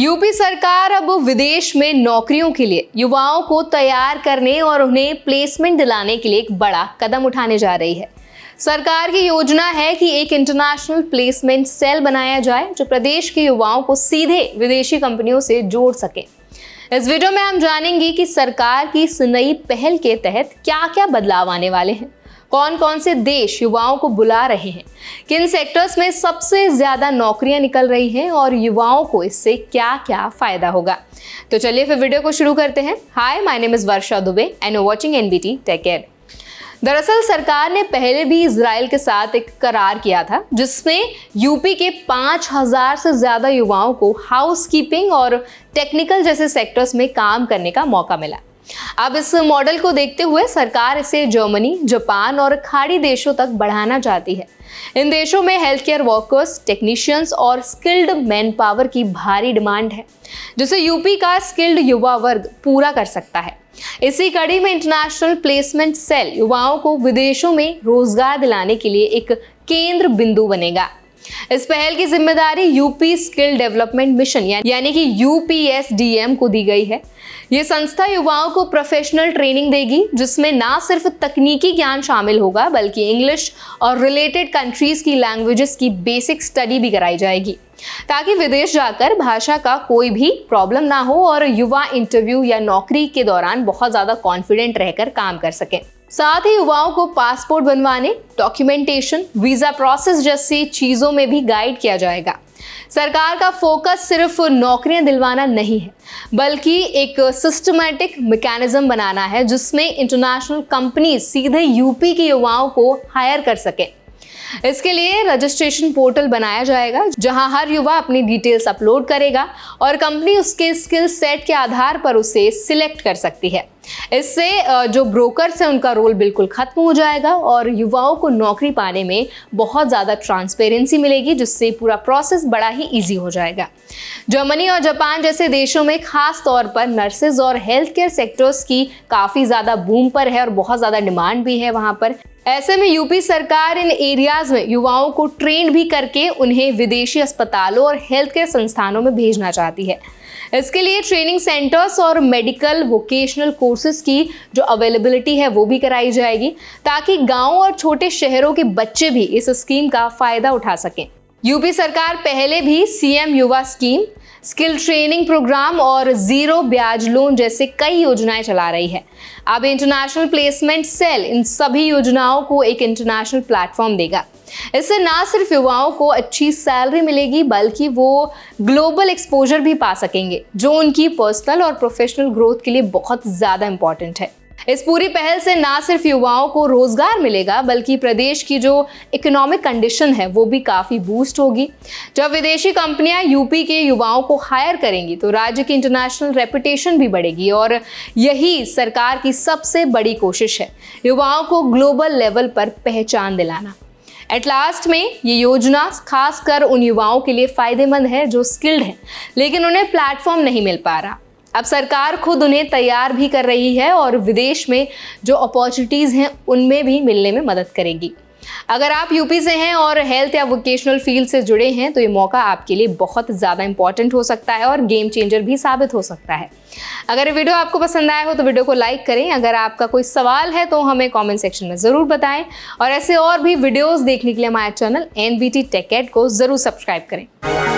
UP सरकार अब विदेश में नौकरियों के लिए युवाओं को तैयार करने और उन्हें प्लेसमेंट दिलाने के लिए एक बड़ा कदम उठाने जा रही है। सरकार की योजना है कि एक इंटरनेशनल प्लेसमेंट सेल बनाया जाए जो प्रदेश के युवाओं को सीधे विदेशी कंपनियों से जोड़ सके। इस वीडियो में हम जानेंगे कि सरकार की इस नई पहल के तहत क्या क्या बदलाव आने वाले हैं, कौन कौन से देश युवाओं को बुला रहे हैं, किन सेक्टर्स में सबसे ज्यादा नौकरियां निकल रही हैं और युवाओं को इससे क्या क्या फायदा होगा। तो चलिए फिर वीडियो को शुरू करते हैं। Hi, my name is Varsha Dubey and you watching NBT tech ed. दरअसल सरकार ने पहले भी इजराइल के साथ एक करार किया था जिसमें यूपी के 5000 से ज्यादा युवाओं को हाउसकीपिंग और टेक्निकल जैसे सेक्टर्स में काम करने का मौका मिला। अब इस मॉडल को देखते हुए सरकार इसे जर्मनी, जापान और खाड़ी देशों तक बढ़ाना चाहती है। इन देशों में हेल्थ केयर वर्कर्स, टेक्नीशियंस और स्किल्ड मैन पावर की भारी डिमांड है जिसे यूपी का स्किल्ड युवा वर्ग पूरा कर सकता है। इसी कड़ी में इंटरनेशनल प्लेसमेंट सेल युवाओं को विदेशों में रोजगार दिलाने के लिए एक केंद्र बिंदु बनेगा। इस पहल की जिम्मेदारी यूपी स्किल डेवलपमेंट मिशन यानी कि यूपीएसडीएम को दी गई है। ये संस्था युवाओं को प्रोफेशनल ट्रेनिंग देगी जिसमें ना सिर्फ तकनीकी ज्ञान शामिल होगा बल्कि इंग्लिश और रिलेटेड कंट्रीज की लैंग्वेजेस की बेसिक स्टडी भी कराई जाएगी ताकि विदेश जाकर भाषा का कोई भी प्रॉब्लम ना हो और युवा इंटरव्यू या नौकरी के दौरान बहुत ज्यादा कॉन्फिडेंट रहकर काम कर सकें। साथ ही युवाओं को पासपोर्ट बनवाने, डॉक्यूमेंटेशन, वीजा प्रोसेस जैसी चीजों में भी गाइड किया जाएगा। सरकार का फोकस सिर्फ नौकरियां दिलवाना नहीं है बल्कि एक सिस्टमैटिक मैकेनिज्म बनाना है जिसमें इंटरनेशनल कंपनी सीधे यूपी के युवाओं को हायर कर सके। इसके लिए रजिस्ट्रेशन पोर्टल बनाया जाएगा जहां हर युवा अपनी डिटेल्स अपलोड करेगा और कंपनी उसके स्किल सेट के आधार पर उसे सिलेक्ट कर सकती है। इससे जो ब्रोकर्स हैं उनका रोल बिल्कुल खत्म हो जाएगा और युवाओं को नौकरी पाने में बहुत ज़्यादा ट्रांसपेरेंसी मिलेगी जिससे पूरा प्रोसेस बड़ा ही इजी हो जाएगा। जर्मनी और जापान जैसे देशों में खास तौर पर नर्सेज और हेल्थ केयर सेक्टर्स की काफ़ी ज़्यादा बूम पर है और बहुत ज़्यादा डिमांड भी है वहाँ पर। ऐसे में यूपी सरकार इन एरियाज में युवाओं को ट्रेन भी करके उन्हें विदेशी अस्पतालों और हेल्थ केयर संस्थानों में भेजना चाहती है। इसके लिए ट्रेनिंग सेंटर्स और मेडिकल वोकेशनल कोर्सेज की जो अवेलेबिलिटी है वो भी कराई जाएगी ताकि गांव और छोटे शहरों के बच्चे भी इस स्कीम का फायदा उठा सकें। यूपी सरकार पहले भी सीएम युवा स्कीम, स्किल ट्रेनिंग प्रोग्राम और जीरो ब्याज लोन जैसे कई योजनाएं चला रही है। अब इंटरनेशनल प्लेसमेंट सेल इन सभी योजनाओं को एक इंटरनेशनल प्लेटफॉर्म देगा। इससे ना सिर्फ युवाओं को अच्छी सैलरी मिलेगी बल्कि वो ग्लोबल एक्सपोजर भी पा सकेंगे जो उनकी पर्सनल और प्रोफेशनल ग्रोथ के लिए बहुत ज़्यादा इंपॉर्टेंट है। इस पूरी पहल से ना सिर्फ युवाओं को रोजगार मिलेगा बल्कि प्रदेश की जो इकोनॉमिक कंडीशन है वो भी काफ़ी बूस्ट होगी। जब विदेशी कंपनियां यूपी के युवाओं को हायर करेंगी तो राज्य की इंटरनेशनल रेपुटेशन भी बढ़ेगी और यही सरकार की सबसे बड़ी कोशिश है, युवाओं को ग्लोबल लेवल पर पहचान दिलाना। एट लास्ट में ये योजना खासकर उन युवाओं के लिए फायदेमंद है जो स्किल्ड हैं लेकिन उन्हें प्लेटफॉर्म नहीं मिल पा रहा। अब सरकार खुद उन्हें तैयार भी कर रही है और विदेश में जो अपॉर्चुनिटीज़ हैं उनमें भी मिलने में मदद करेगी। अगर आप यूपी से हैं और हेल्थ या वोकेशनल फील्ड से जुड़े हैं तो ये मौका आपके लिए बहुत ज़्यादा इंपॉर्टेंट हो सकता है और गेम चेंजर भी साबित हो सकता है। अगर ये वीडियो आपको पसंद आया हो तो वीडियो को लाइक करें। अगर आपका कोई सवाल है तो हमें कमेंट सेक्शन में ज़रूर बताएं और ऐसे और भी वीडियोज़ देखने के लिए हमारे चैनल एनबीटी टेक एड को ज़रूर सब्सक्राइब करें।